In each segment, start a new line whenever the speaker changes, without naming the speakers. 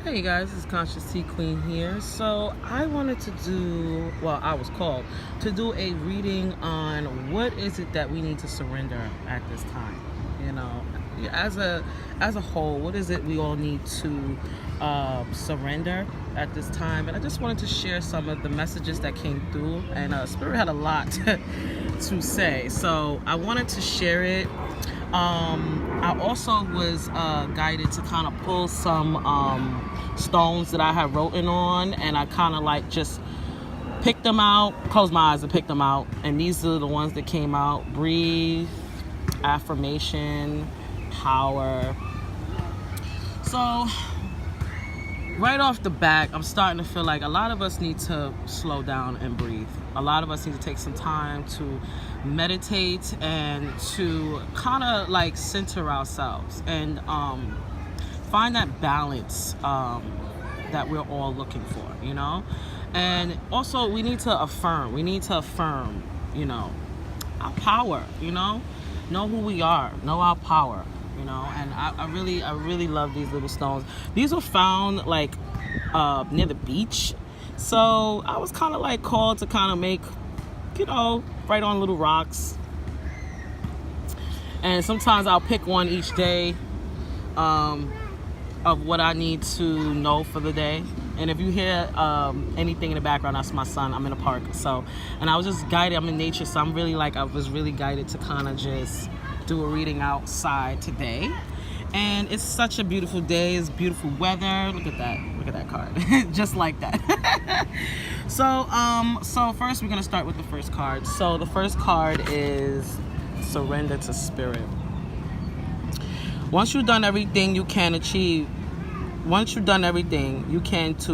Hey guys, it's Conscious Tea Queen here. So I wanted to do, well, I was called to do a reading on what is it that we need to surrender at this time. You know, as a whole, what is it we all need to surrender at this time? And I just wanted to share some of the messages that came through. And Spirit had a lot to say, so I wanted to share it. I also was guided to kind of pull some stones that I had written on, and I kind of like just picked them out, closed my eyes and picked them out, and these are the ones that came out. Breathe, affirmation, power. So right off the bat, I'm starting to feel like a lot of us need to slow down and breathe. A lot of us need to take some time to meditate and to kind of like center ourselves and find that balance that we're all looking for, you know? And also we need to affirm, you know, our power, you know who we are, know our power, you know. And I really love these little stones. These were found like near the beach, so I was kind of like called to kind of make, you know, right on little rocks. And sometimes I'll pick one each day of what I need to know for the day. And if you hear anything in the background, that's my son. I'm in a park. So, and I was just guided. I'm in nature, so I'm really like, I was really guided to kind of just do a reading outside today. And it's such a beautiful day. It's beautiful weather. Look at that. Look at that card. Just like that. So first we're gonna start with the first card. So the first card is surrender to spirit. Once you've done everything you can to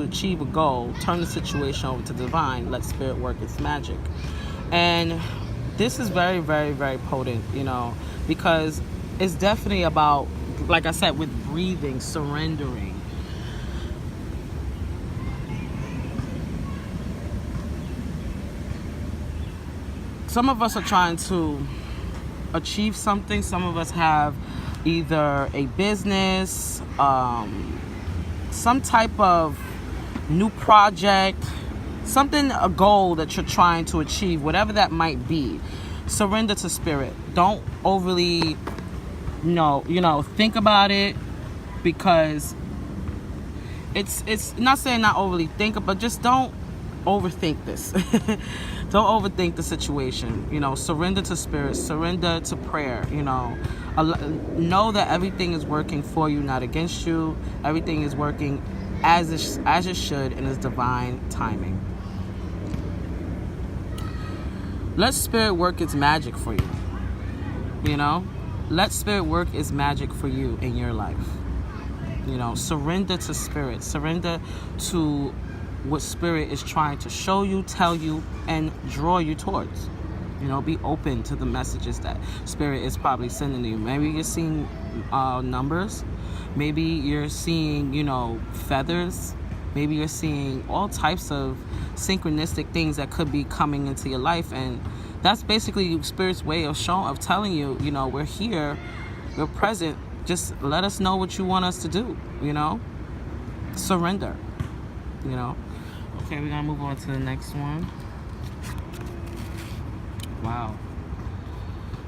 achieve a goal, turn the situation over to divine. Let spirit work its magic. And this is very, very, very potent, you know, because it's definitely about, like I said, with breathing, surrendering. Some of us are trying to achieve something. Some of us have either a business, some type of new project, something, a goal that you're trying to achieve, whatever that might be. Surrender to spirit. Don't overly, think about it, because it's not saying not overly think it, but just don't overthink this. Don't overthink the situation. You know, surrender to spirit, surrender to prayer. You know, know that everything is working for you, not against you. Everything is working as it should in its divine timing. Let spirit work its magic for you. You know, let spirit work its magic for you in your life. You know, surrender to spirit. Surrender to what spirit is trying to show you, tell you, and draw you towards. You know, be open to the messages that spirit is probably sending to you. Maybe you're seeing numbers. Maybe you're seeing, feathers. Maybe you're seeing all types of synchronistic things that could be coming into your life. And that's basically spirit's way of telling you, we're here, we're present. Just let us know what you want us to do, surrender, Okay, we're gonna move on to the next one. Wow.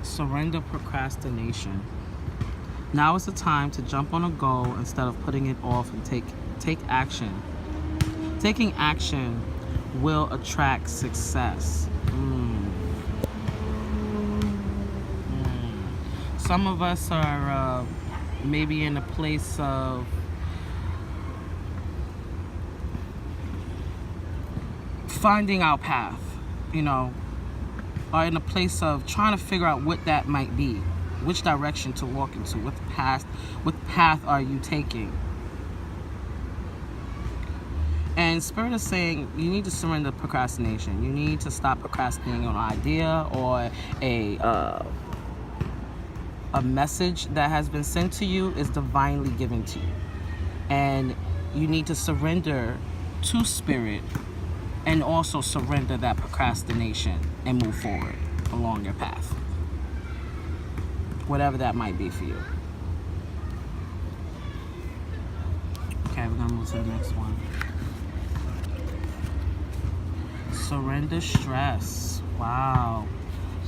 Surrender procrastination. Now is the time to jump on a goal instead of putting it off and take action. Taking action will attract success. Some of us are maybe in a place of finding our path, or in a place of trying to figure out what that might be, which direction to walk into, what path are you taking. And spirit is saying you need to surrender procrastination. You need to stop procrastinating on an idea or a message that has been sent to you is divinely given to you. And you need to surrender to spirit and also surrender that procrastination and move forward along your path, whatever that might be for you. Okay, we're gonna move to the next one. Surrender stress. Wow.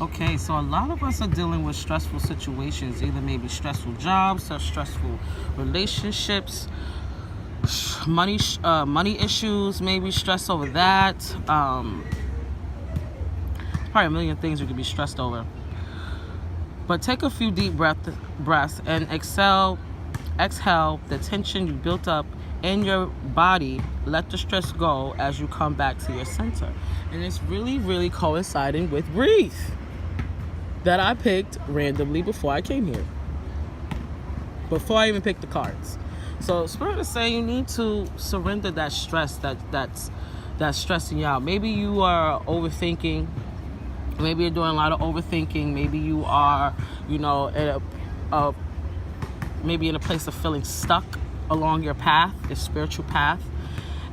Okay, so a lot of us are dealing with stressful situations, either maybe stressful jobs or stressful relationships, money issues, maybe stress over that. Probably a million things you could be stressed over. But take a few deep breaths and exhale the tension you built up in your body. Let the stress go as you come back to your center. And it's really, really coinciding with breathe that I picked randomly before I came here, before I even picked the cards. So Spirit is saying you need to surrender that stress that's stressing you out. Maybe you are overthinking. Maybe you're doing a lot of overthinking. Maybe you are, maybe in a place of feeling stuck along your path, your spiritual path,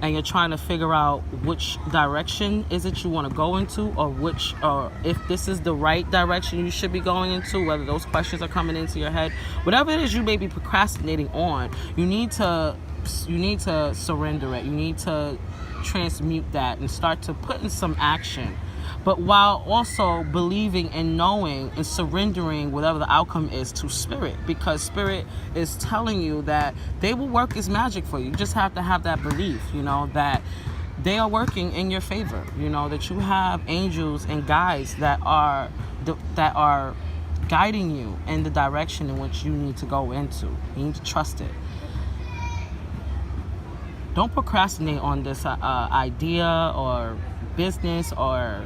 and you're trying to figure out which direction is it you want to go into, or if this is the right direction you should be going into, whether those questions are coming into your head. Whatever it is you may be procrastinating on, you need to surrender it. You need to transmute that and start to put in some action. But while also believing and knowing and surrendering whatever the outcome is to Spirit, because Spirit is telling you that they will work His magic for you. You just have to have that belief, that they are working in your favor, that you have angels and guides that are guiding you in the direction in which you need to go into. You need to trust it. Don't procrastinate on this idea or business or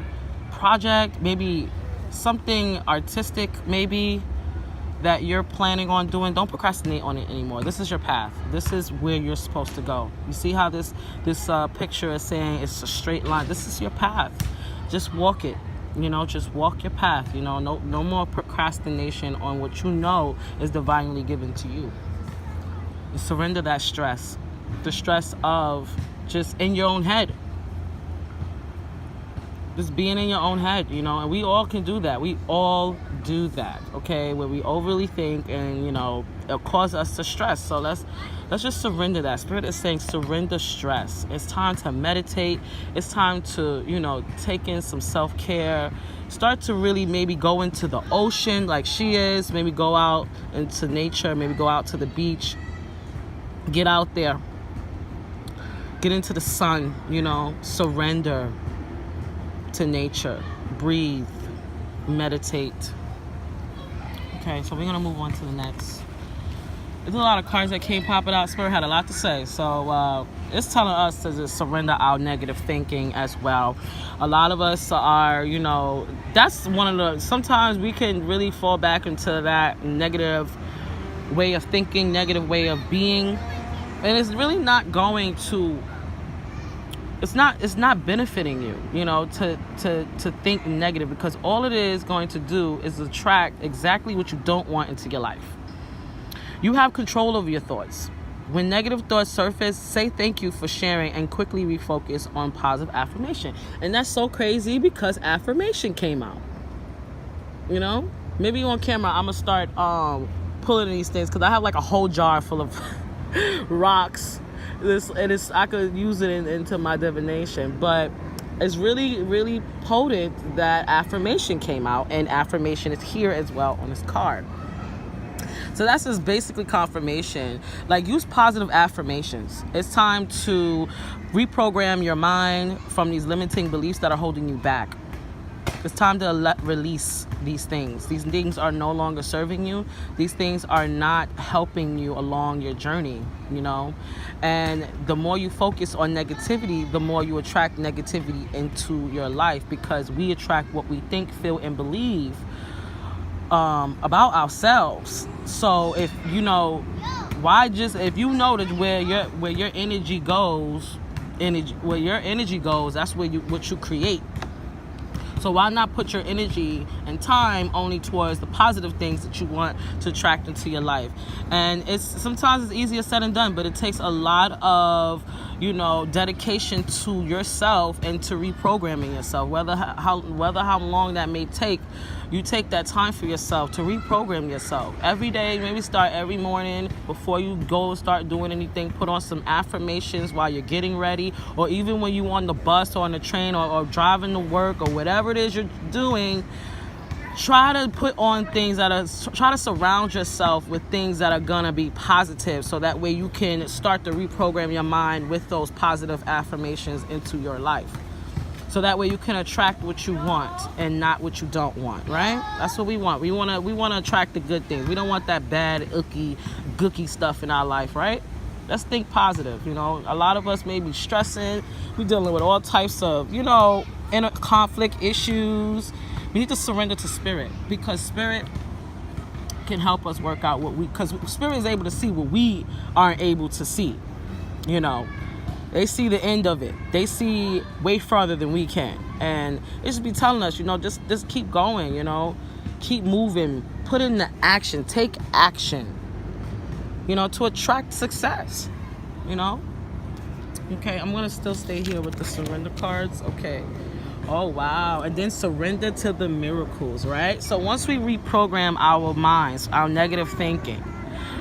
project, maybe something artistic, maybe that you're planning on doing. Don't procrastinate on it anymore. This is your path. This is where you're supposed to go. You see how this picture is saying it's a straight line. This is your path. Just walk it. Just walk your path. No more procrastination on what is divinely given to you. You surrender that stress, the stress of just in your own head. Just being in your own head, and we all can do that. We all do that, okay? Where we overly think and, it'll cause us to stress. So let's just surrender that. Spirit is saying surrender stress. It's time to meditate. It's time to, take in some self-care. Start to really maybe go into the ocean like she is. Maybe go out into nature. Maybe go out to the beach. Get out there. Get into the sun, surrender to nature, breathe, meditate. Okay, so we're gonna move on to the next. There's a lot of cards that came popping out. Spirit had a lot to say, so it's telling us to just surrender our negative thinking as well. A lot of us are, that's one of the. Sometimes we can really fall back into that negative way of thinking, negative way of being, and it's really not going to. It's not benefiting you, to think negative, because all it is going to do is attract exactly what you don't want into your life. You have control over your thoughts. When negative thoughts surface, say thank you for sharing and quickly refocus on positive affirmation. And that's so crazy because affirmation came out. Maybe on camera I'm gonna start pulling these things, because I have like a whole jar full of rocks. I could use it into my divination, but it's really, really potent that affirmation came out, and affirmation is here as well on this card. So that's just basically confirmation. Like, use positive affirmations. It's time to reprogram your mind from these limiting beliefs that are holding you back. It's time to release these things. These things are no longer serving you. These things are not helping you along your journey, And the more you focus on negativity, the more you attract negativity into your life, because we attract what we think, feel, and believe about ourselves. So if if you know that where your energy goes, that's what you create. So why not put your energy and time only towards the positive things that you want to attract into your life? And sometimes it's easier said than done, but it takes a lot of, dedication to yourself and to reprogramming yourself. Whether how long that may take, you take that time for yourself to reprogram yourself every day. Maybe start every morning before you go start doing anything. Put on some affirmations while you're getting ready, or even when you're on the bus or on the train or driving to work or whatever it is you're doing. Try to put on things try to surround yourself with things that are gonna be positive, so that way you can start to reprogram your mind with those positive affirmations into your life. So that way you can attract what you want and not what you don't want, right? That's what we want. We want to attract the good things. We don't want that bad, icky, gooky stuff in our life, right? Let's think positive. A lot of us may be stressing. We're dealing with all types of, inner conflict issues. We need to surrender to spirit, because spirit can help us work out because spirit is able to see what we aren't able to see. They see the end of it. They see way further than we can. And it should be telling us, just keep going, keep moving, put in the action, take action, to attract success, Okay, I'm going to still stay here with the surrender cards. Okay. Oh, wow. And then surrender to the miracles, right? So once we reprogram our minds, our negative thinking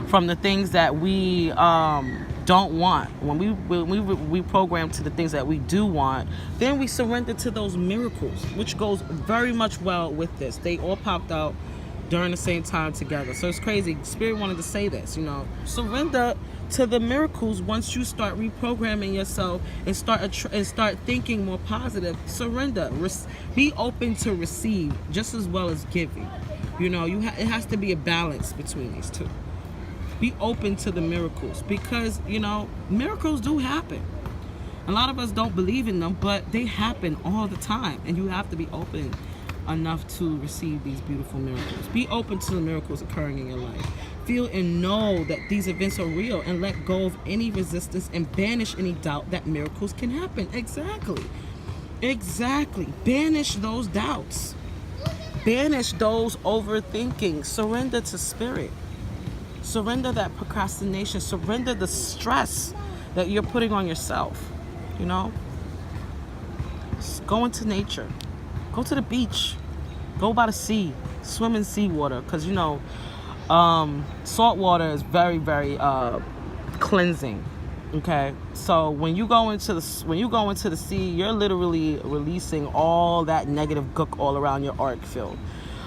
from the things that we don't want, when we reprogram to the things that we do want, then we surrender to those miracles, which goes very much well with this. They all popped out during the same time together. So it's crazy. Spirit wanted to say this, surrender to the miracles once you start reprogramming yourself and start thinking more positive. Surrender. Be open to receive just as well as giving. It has to be a balance between these two. Be open to the miracles, because miracles do happen. A lot of us don't believe in them, but they happen all the time, and you have to be open enough to receive these beautiful miracles. Be open to the miracles occurring in your life. Feel and know that these events are real, and let go of any resistance and banish any doubt that miracles can happen. Exactly. Banish those doubts. Banish those overthinking. Surrender to spirit. Surrender that procrastination. Surrender the stress that you're putting on yourself. Just go into nature. Go to the beach. Go by the sea. Swim in seawater, because salt water is very, very cleansing. Okay, so when you go into the sea, you're literally releasing all that negative gook all around your auric field.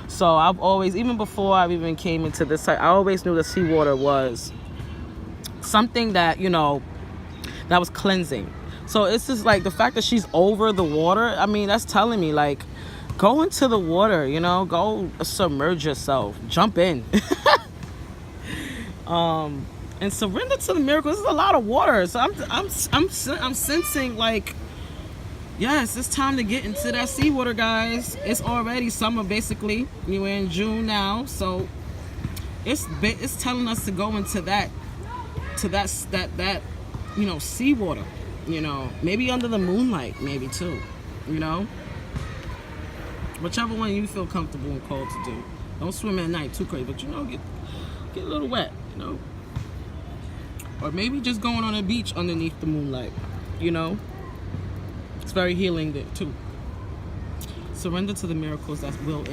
So I've always, even before I even came into this site, I always knew that seawater was something that that was cleansing. So it's just like the fact that she's over the water. I mean, that's telling me, like, go into the water, go submerge yourself, jump in. And surrender to the miracles. This is a lot of water. So I'm sensing, like, yes, it's time to get into that seawater, guys. It's already summer, basically. We're in June now, so it's telling us to go into that seawater. Maybe under the moonlight, maybe too. Whichever one you feel comfortable and called to do. Don't swim at night too crazy, but get a little wet, Or maybe just going on a beach underneath the moonlight, It's very healing there too. Surrender to the miracles that will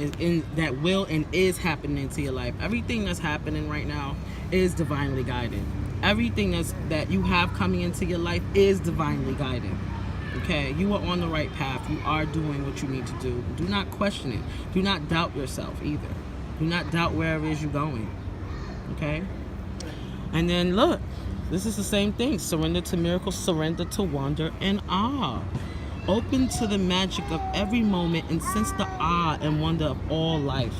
and is happening into your life. Everything that's happening right now is divinely guided. Everything that you have coming into your life is divinely guided. Okay, you are on the right path. You are doing what you need to do. Do not question it. Do not doubt yourself either. Do not doubt wherever it is you're going. Okay? And then look, this is the same thing. Surrender to miracles, surrender to wonder and awe. Open to the magic of every moment and sense the awe and wonder of all life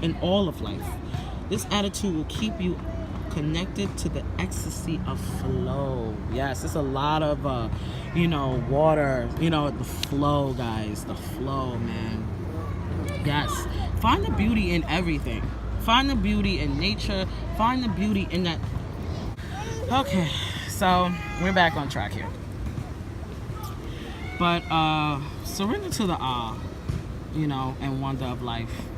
and all of life. This attitude will keep you connected to the ecstasy of flow. Yes, it's a lot of water, the flow, guys, the flow, man. Yes, find the beauty in everything. Find the beauty in nature. Find the beauty in that. Okay, so we're back on track here. But surrender to the awe, and wonder of life.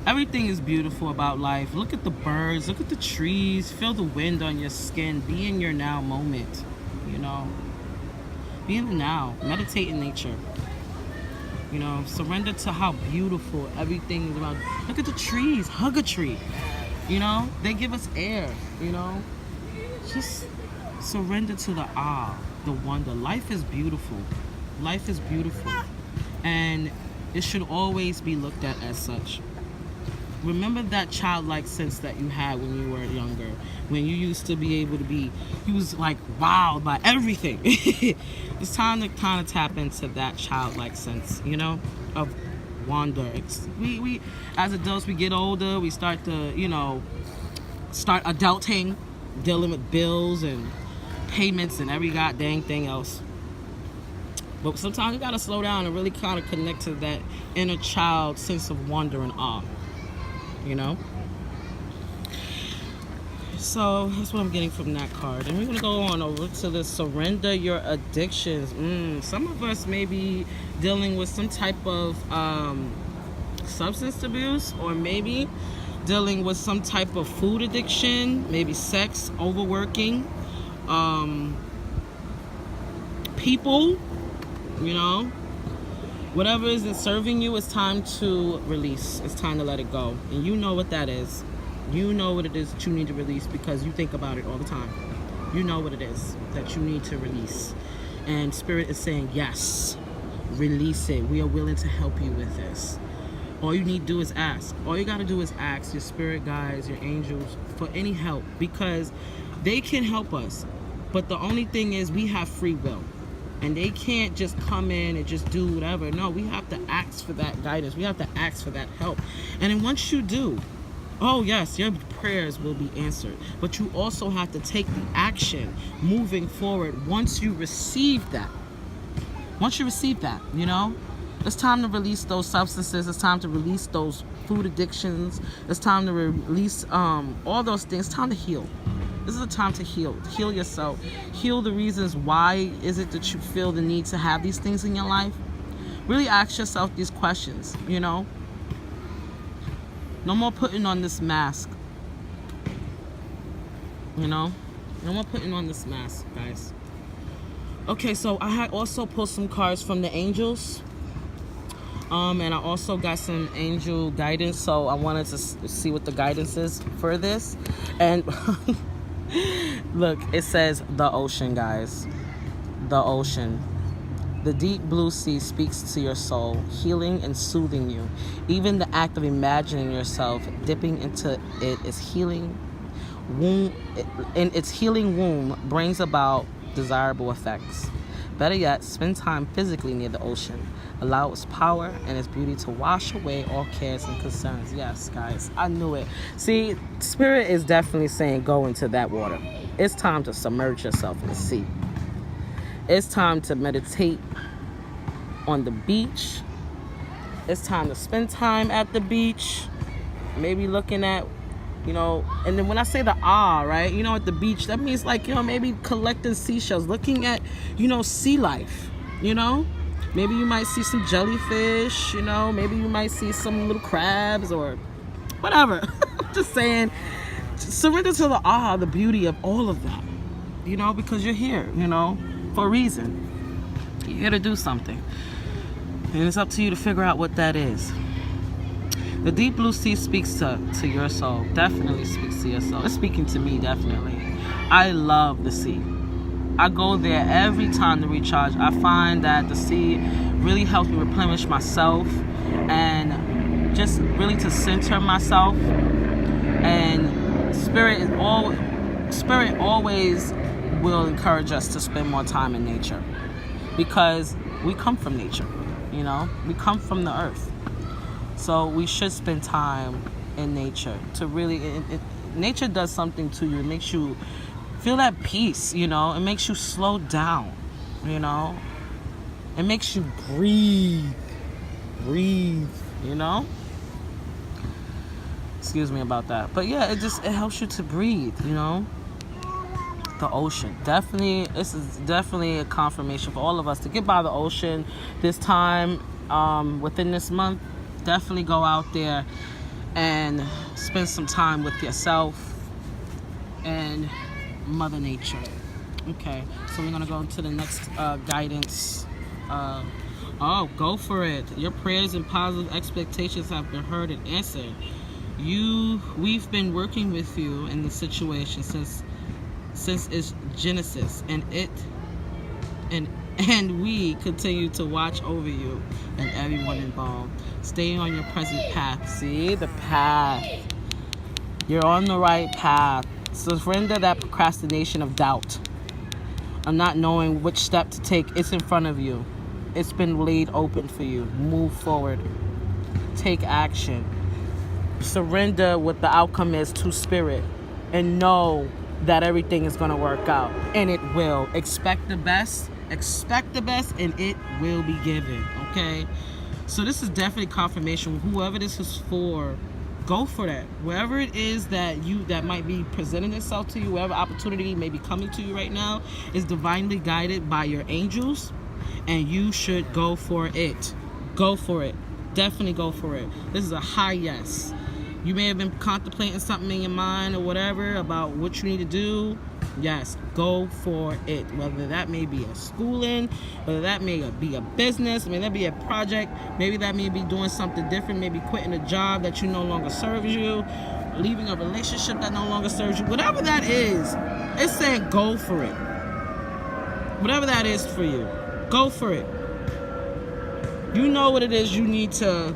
Everything is beautiful about life. Look at the birds, look at the trees, feel the wind on your skin, be in your now moment. you know. Be in the now. Meditate in nature. You know, surrender to how beautiful everything is around. Look at the trees. Hug a tree. You know, they give us air, you know. Just surrender to the awe, the wonder. Life is beautiful. Life is beautiful. And it should always be looked at as such. Remember that childlike sense that you had when you were younger, when you used to be able to be, you was like wowed by everything. It's time to kind of tap into that childlike sense, you know, of wonder. We as adults, we get older, we start to, you know, start adulting, dealing with bills and payments and every goddamn thing else. But sometimes you gotta slow down and really kind of connect to that inner child sense of wonder and awe. You know? So that's what I'm getting from that card. And we're gonna go on over to the surrender your addictions. Some of us may be dealing with some type of substance abuse, or maybe dealing with some type of food addiction, maybe sex, overworking, people, you know. Whatever isn't serving you, it's time to release. It's time to let it go. And you know what that is. You know what it is that you need to release, because you think about it all the time. You know what it is that you need to release. And Spirit is saying, yes, release it. We are willing to help you with this. All you need to do is ask. All you got to do is ask your spirit guides, your angels, for any help, because they can help us. But the only thing is, we have free will. And they can't just come in and just do whatever. No, we have to ask for that guidance. We have to ask for that help. And then once you do, oh yes, your prayers will be answered. But you also have to take the action moving forward once you receive that. Once you receive that, you know? It's time to release those substances. It's time to release those food addictions. It's time to release all those things. It's time to heal. This is a time to heal. Heal yourself. Heal the reasons why is it that you feel the need to have these things in your life. Really ask yourself these questions, you know. No more putting on this mask. You know? No more putting on this mask, guys. Okay, so I had also pulled some cards from the angels. And I also got some angel guidance, so I wanted to see what the guidance is for this. And look, it says the ocean, guys. The ocean. The deep blue sea speaks to your soul, healing and soothing you. Even the act of imagining yourself dipping into it is healing. In its healing womb brings about desirable effects. Better yet, spend time physically near the ocean. Allow its power and its beauty to wash away all cares and concerns. Yes, guys, I knew it. See, Spirit is definitely saying go into that water. It's time to submerge yourself in the sea. It's time to meditate on the beach. It's time to spend time at the beach. Maybe looking at, you know, and then when I say the right, you know, at the beach, that means like, you know, maybe collecting seashells, looking at, you know, sea life, you know. Maybe you might see some jellyfish, you know, maybe you might see some little crabs or whatever. Just saying, surrender to the the beauty of all of that, you know, because you're here, you know, for a reason. You're here to do something. And it's up to you to figure out what that is. The deep blue sea speaks to your soul. Definitely speaks to your soul. It's speaking to me, definitely. I love the sea. I go there every time to recharge. I find that the sea really helps me replenish myself and just really to center myself. And Spirit always will encourage us to spend more time in nature, because we come from nature, you know, we come from the earth. So we should spend time in nature to really, nature does something to you. It makes you feel that peace, you know. It makes you slow down, you know. It makes you breathe, you know. Excuse me about that. But yeah, it helps you to breathe, you know. The ocean. Definitely, this is definitely a confirmation for all of us to get by the ocean this time, within this month. Definitely go out there and spend some time with yourself and Mother Nature. Okay, so we're gonna go to the next guidance. Go for it. Your prayers and positive expectations have been heard and answered. We've been working with you in the situation since its genesis, and we continue to watch over you and everyone involved. Stay on your present path. See the path. You're on the right path. Surrender that procrastination of doubt, of not knowing which step to take. It's in front of you. It's been laid open for you. Move forward. Take action. Surrender what the outcome is to spirit, and know that everything is going to work out, and it will. Expect the best, and it will be given. Okay, so this is definitely confirmation. Whoever this is for, go for that. Wherever it is that might be presenting itself to you, whatever opportunity may be coming to you right now, is divinely guided by your angels, and you should go for it. Go for it. Definitely go for it. This is a high yes. You may have been contemplating something in your mind or whatever about what you need to do. Yes, go for it. Whether that may be a schooling, whether that may be a business, maybe that be a project, maybe that may be doing something different, maybe quitting a job that you no longer serves you, leaving a relationship that no longer serves you. Whatever that is, it's saying go for it. Whatever that is for you, go for it. You know what it is you need to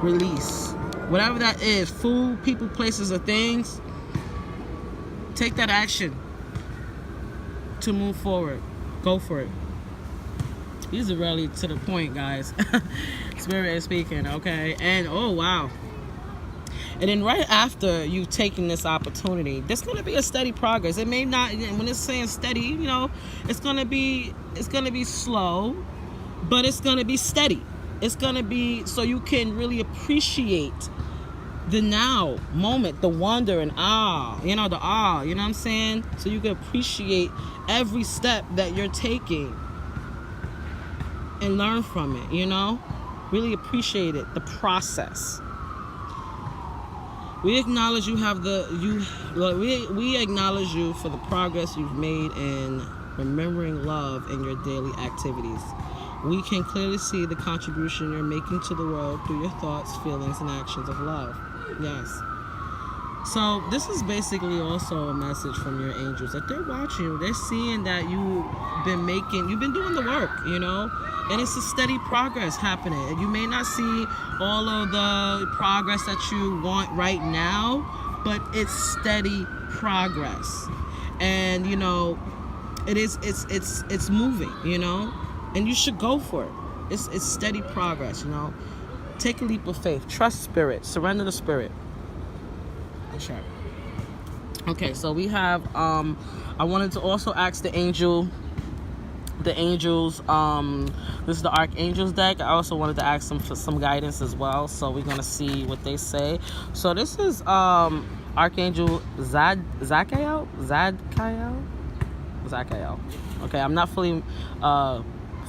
release. Whatever that is, food, people, places, or things, take that action to move forward. Go for it. These are really to the point, guys. Spirit is speaking, okay? And, oh, wow. And then right after you've taken this opportunity, there's going to be a steady progress. It may not, when it's saying steady, you know, it's going to be slow, but it's going to be steady. It's going to be so you can really appreciate the now moment, the wonder and awe, you know what I'm saying? So you can appreciate every step that you're taking and learn from it, you know? Really appreciate it, the process. We acknowledge we acknowledge you for the progress you've made in remembering love in your daily activities. We can clearly see the contribution you're making to the world through your thoughts, feelings, and actions of love. Yes. So this is basically also a message from your angels that they're watching you. They're seeing that you've been doing the work, you know, and it's a steady progress happening. And you may not see all of the progress that you want right now, but it's steady progress. And, you know, it's moving, you know, and you should go for it. It's steady progress, you know. Take a leap of faith. Trust spirit. Surrender to spirit. Sure. Okay, so we have I wanted to also ask the angels, this is the Archangels deck. I also wanted to ask them for some guidance as well, so we're gonna see what they say. So this is Archangel Zadkiel. Okay, I'm not fully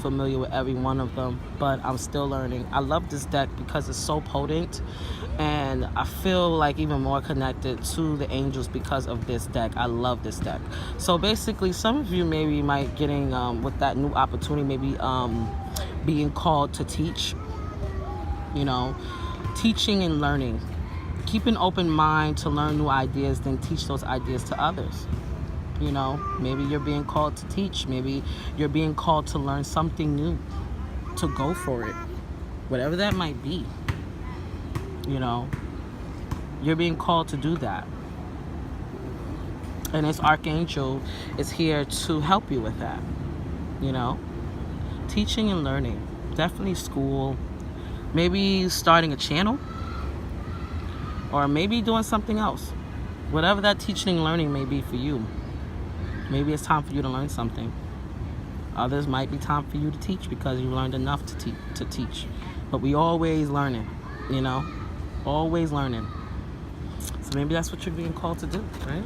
familiar with every one of them, but I'm still learning. I love this deck because it's so potent, and I feel like even more connected to the angels because of this deck. I love this deck. So basically, some of you maybe might getting with that new opportunity, maybe being called to teach, you know, teaching and learning. Keep an open mind to learn new ideas, then teach those ideas to others. You know, maybe you're being called to teach. Maybe you're being called to learn something new, to go for it. Whatever that might be, you know, you're being called to do that. And this Archangel is here to help you with that, you know. Teaching and learning. Definitely school. Maybe starting a channel. Or maybe doing something else. Whatever that teaching and learning may be for you. Maybe it's time for you to learn something. Others might be time for you to teach because you learned enough to teach. But we always learning, you know? Always learning. So maybe that's what you're being called to do, right?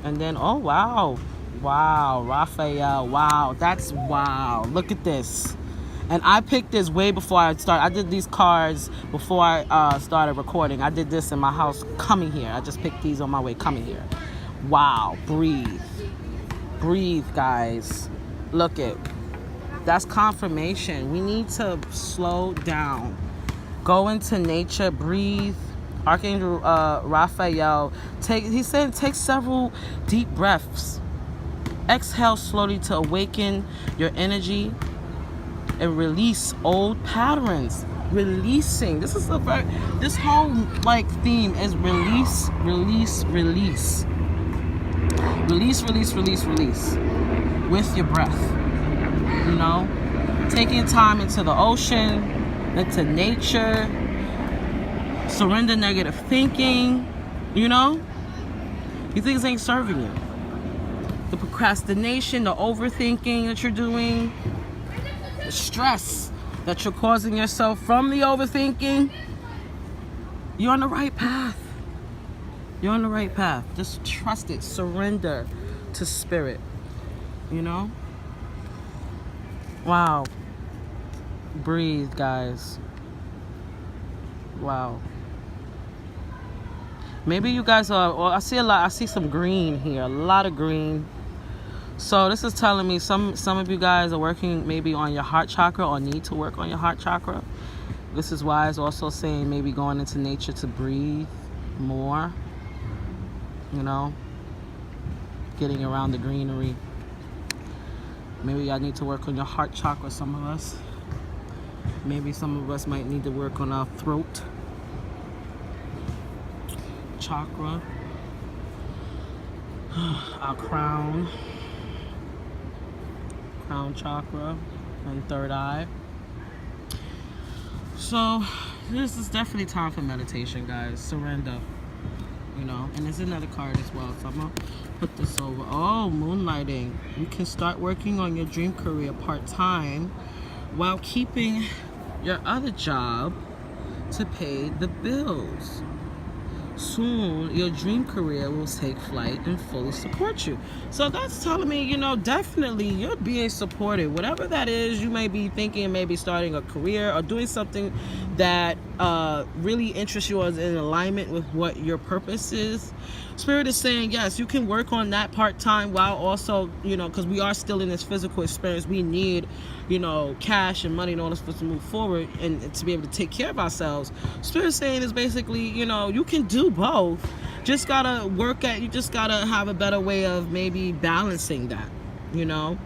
And then, oh, wow. Wow, Raphael, wow. That's wow. Look at this. And I picked this way before I started. I did these cards before I started recording. I did this in my house coming here. I just picked these on my way coming here. Wow, breathe. Breathe, guys. Look it. That's confirmation. We need to slow down. Go into nature, breathe. Archangel Raphael, he said take several deep breaths. Exhale slowly to awaken your energy and release old patterns. Releasing. This whole like theme is release, release, release. Release, release, release, release. With your breath. You know? Taking time into the ocean, into nature. Surrender negative thinking. You know? You things ain't serving you. The procrastination, the overthinking that you're doing, the stress that you're causing yourself from the overthinking, you're on the right path. You're on the right path. Just trust it. Surrender to spirit. You know? Wow. Breathe, guys. Wow. Maybe you guys are, well, I see some green here. A lot of green. So this is telling me some of you guys are working maybe on your heart chakra or need to work on your heart chakra. This is why it's also saying maybe going into nature to breathe more. You know, getting around the greenery. Maybe y'all need to work on your heart chakra, some of us. Maybe some of us might need to work on our throat chakra, our crown chakra, and third eye. So this is definitely time for meditation, guys. Surrender. You know, and there's another card as well, so I'm gonna put this over. Oh, moonlighting. You can start working on your dream career part-time while keeping your other job to pay the bills. Soon your dream career will take flight and fully support you. So that's telling me, you know, definitely you're being supported. Whatever that is, you may be thinking maybe starting a career or doing something that really interests you or is in alignment with what your purpose is. Spirit is saying, yes, you can work on that part-time while also, you know, because we are still in this physical experience. We need, you know, cash and money in order for us to move forward and to be able to take care of ourselves. Spirit saying is basically, you know, you can do both. You just gotta have a better way of maybe balancing that, you know.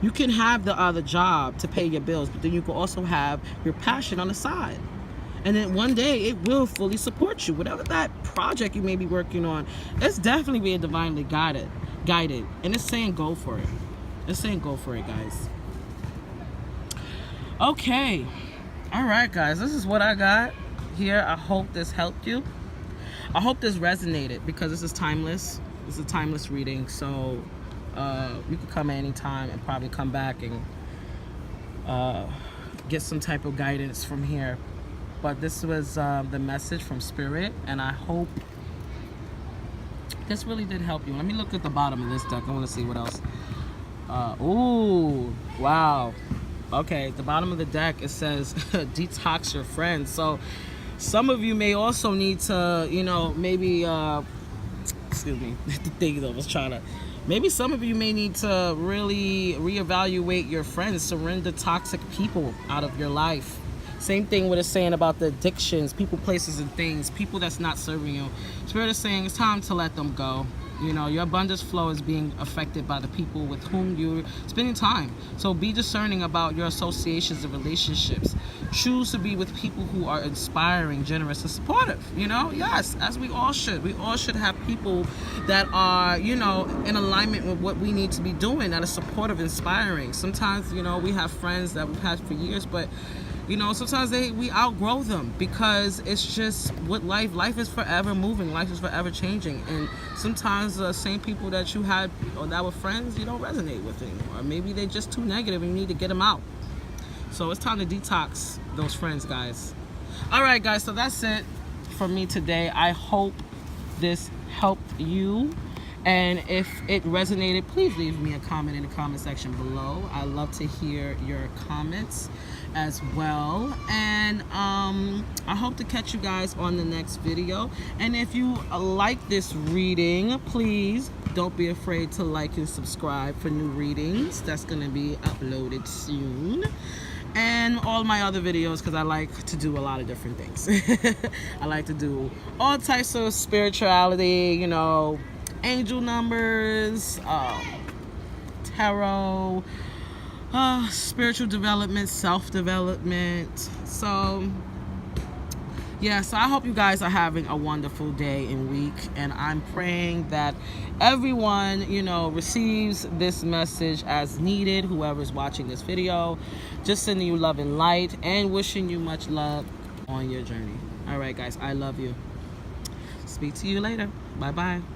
You can have the other job to pay your bills, but then you can also have your passion on the side. And then one day it will fully support you. Whatever that project you may be working on, it's definitely being divinely guided. And it's saying go for it. It's saying go for it, guys. Okay. All right, guys. This is what I got here. I hope this helped you. I hope this resonated because this is timeless. It's a timeless reading. So you can come anytime and probably come back and get some type of guidance from here. But this was the message from Spirit, and I hope this really did help you. Let me look at the bottom of this deck. I want to see what else. Ooh, wow. Okay, at the bottom of the deck, it says detox your friends. So some of you may also need to, you know, maybe, excuse me, the thing that I was trying to, maybe some of you may need to really reevaluate your friends, surrender toxic people out of your life. Same thing what it's saying about the addictions, people, places, and things, people that's not serving you. Spirit is saying it's time to let them go. You know, your abundance flow is being affected by the people with whom you're spending time. So be discerning about your associations and relationships. Choose to be with people who are inspiring, generous, and supportive. You know, yes, as we all should. We all should have people that are, you know, in alignment with what we need to be doing, that are supportive, inspiring. Sometimes, you know, we have friends that we've had for years, but you know, sometimes we outgrow them because it's just what life is forever moving. Life is forever changing. And sometimes the same people that you had or that were friends, you don't resonate with anymore. Maybe they're just too negative and you need to get them out. So it's time to detox those friends, guys. All right, guys. So that's it for me today. I hope this helped you. And if it resonated, please leave me a comment in the comment section below. I love to hear your comments as well. And I hope to catch you guys on the next video. And if you like this reading, please don't be afraid to like and subscribe for new readings that's going to be uploaded soon. And all my other videos, because I like to do a lot of different things. I like to do all types of spirituality, you know, angel numbers, tarot, spiritual development, self-development. So yeah, so I hope you guys are having a wonderful day and week, and I'm praying that everyone, you know, receives this message as needed, whoever's watching this video. Just sending you love and light and wishing you much love on your journey. All right, guys, I love you. Speak to you later. Bye-bye.